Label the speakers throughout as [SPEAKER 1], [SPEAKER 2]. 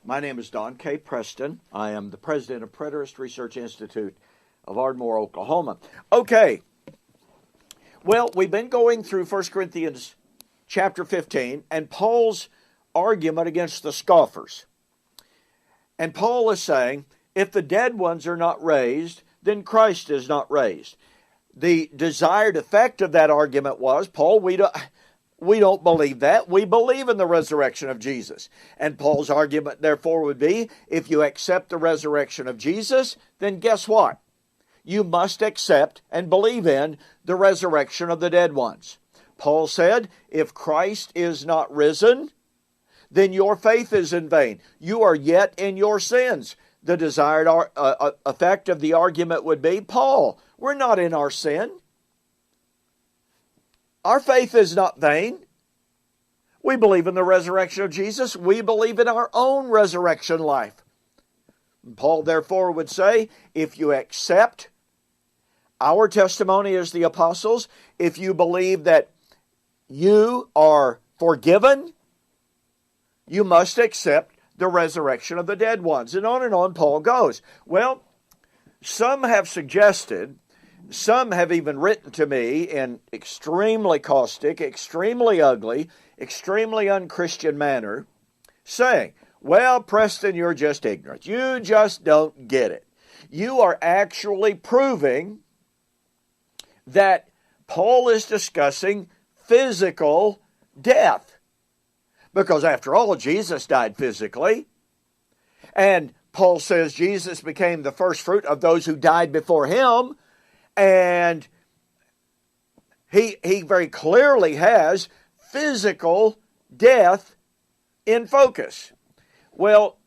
[SPEAKER 1] My name is Don K. Preston. I am the president of Preterist Research Institute of Ardmore, Oklahoma. Okay. Well, we've been going through 1 Corinthians chapter 15 and Paul's argument against the scoffers. And Paul is saying, if the dead ones are not raised, then Christ is not raised. The desired effect of that argument was, Paul, we don't believe that. We believe in the resurrection of Jesus. And Paul's argument, therefore, would be, if you accept the resurrection of Jesus, then guess what? You must accept and believe in the resurrection of the dead ones. Paul said, if Christ is not risen, then your faith is in vain. You are yet in your sins. The desired effect of the argument would be, Paul, we're not in our sin. Our faith is not vain. We believe in the resurrection of Jesus. We believe in our own resurrection life. Paul, therefore, would say, if you accept our testimony as the apostles, if you believe that you are forgiven, you must accept the resurrection of the dead ones. And on Paul goes. Well, some have suggested, some have even written to me in extremely caustic, extremely ugly, extremely unchristian manner, saying, well, Preston, you're just ignorant. You just don't get it. You are actually proving that Paul is discussing physical death. Because after all, Jesus died physically. And Paul says Jesus became the first fruit of those who died before him. And he very clearly has physical death in focus. Well,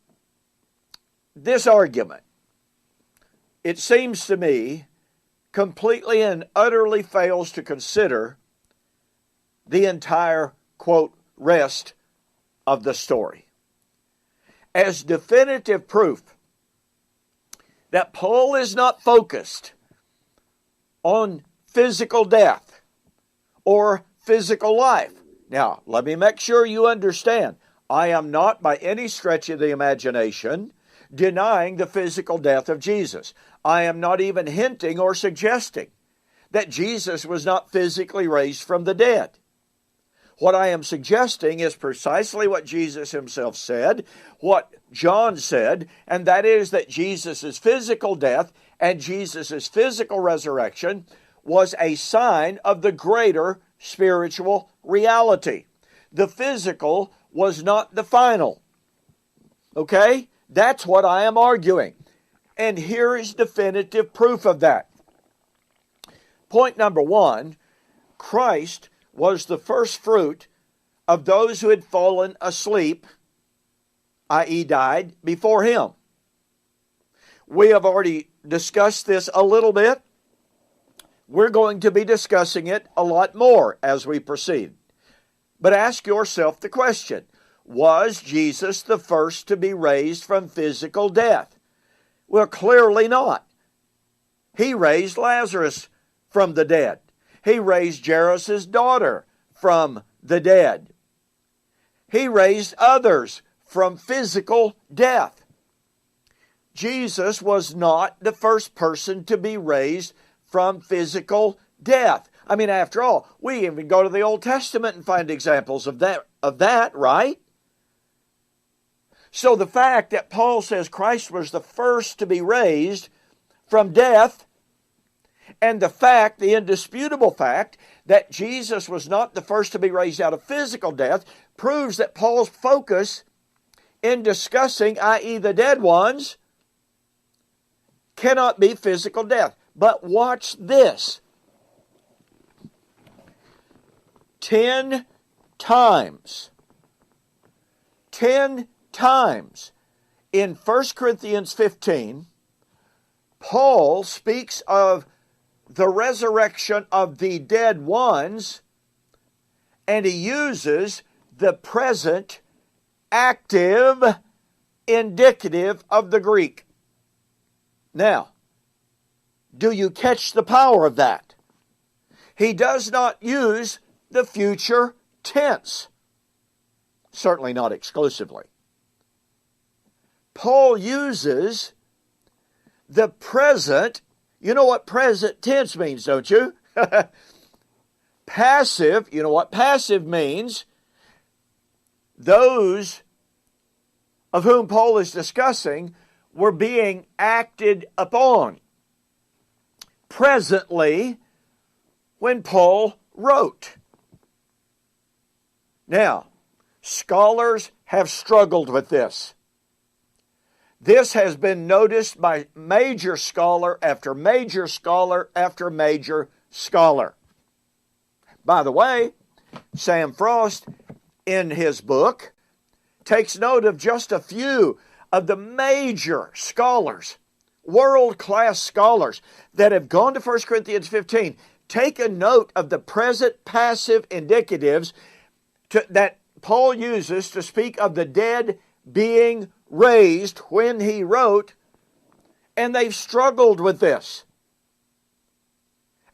[SPEAKER 1] this argument, it seems to me, completely and utterly fails to consider the entire, quote, rest of the story. As definitive proof that Paul is not focused on physical death or physical life. Now, let me make sure you understand. I am not by any stretch of the imagination denying the physical death of Jesus. I am not even hinting or suggesting that Jesus was not physically raised from the dead. What I am suggesting is precisely what Jesus himself said, what John said, and that is that Jesus' physical death and Jesus' physical resurrection was a sign of the greater spiritual reality. The physical was not the final. Okay? That's what I am arguing. And here is definitive proof of that. Point number one, Christ was the first fruit of those who had fallen asleep, i.e. died, before him. We have already discussed this a little bit. We're going to be discussing it a lot more as we proceed. But ask yourself the question, was Jesus the first to be raised from physical death? Well, clearly not. He raised Lazarus from the dead. He raised Jairus' daughter from the dead. He raised others from physical death. Jesus was not the first person to be raised from physical death. I mean, after all, we even go to the Old Testament and find examples of that, right? So the fact that Paul says Christ was the first to be raised from death, and the indisputable fact, that Jesus was not the first to be raised out of physical death, proves that Paul's focus in discussing, i.e. the dead ones, cannot be physical death. But watch this. 10 times in 1 Corinthians 15, Paul speaks of the resurrection of the dead ones, and he uses the present active indicative of the Greek. Now, do you catch the power of that? He does not use the future tense. Certainly not exclusively. Paul uses the present. You know what present tense means, don't you? Passive. You know what passive means? Those of whom Paul is discussing were being acted upon presently when Paul wrote. Now, scholars have struggled with this. This has been noticed by major scholar after major scholar after major scholar. By the way, Sam Frost, in his book, takes note of just a few of the major scholars, world-class scholars, that have gone to 1 Corinthians 15. Take a note of the present passive indicatives that Paul uses to speak of the dead being raised when he wrote, and they've struggled with this.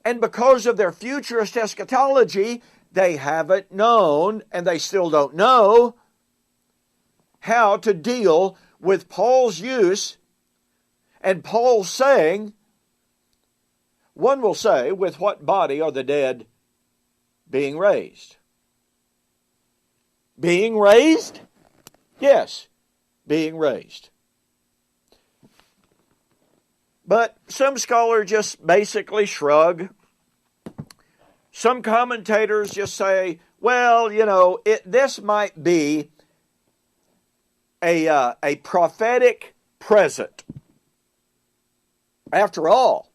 [SPEAKER 1] And because of their futurist eschatology, they haven't known, and they still don't know, how to deal with Paul's use and Paul's saying, one will say, with what body are the dead being raised? Being raised? Yes, being raised. But some scholars just basically shrug. Some commentators just say, well, this might be a prophetic present. After all,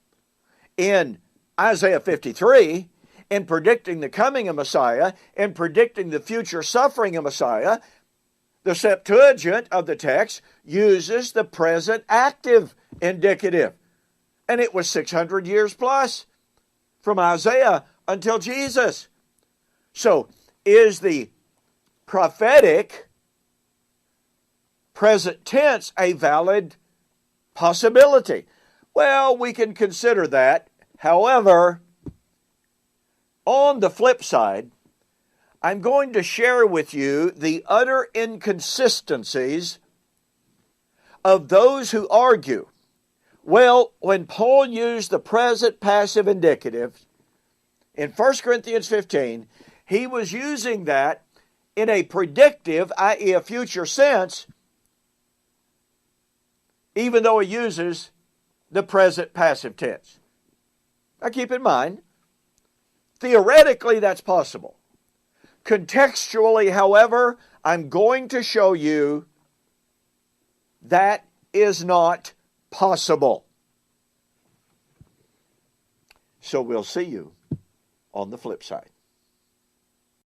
[SPEAKER 1] in Isaiah 53, in predicting the coming of Messiah, in predicting the future suffering of Messiah, the Septuagint of the text uses the present active indicative. And it was 600 years plus from Isaiah until Jesus. So, is the prophetic present tense a valid possibility? Well, we can consider that. However, on the flip side, I'm going to share with you the utter inconsistencies of those who argue, well, when Paul used the present passive indicative in 1 Corinthians 15, he was using that in a predictive, i.e. a future sense, even though he uses the present passive tense. Now keep in mind, theoretically that's possible. Contextually, however, I'm going to show you that is not possible. So we'll see you on the flip side.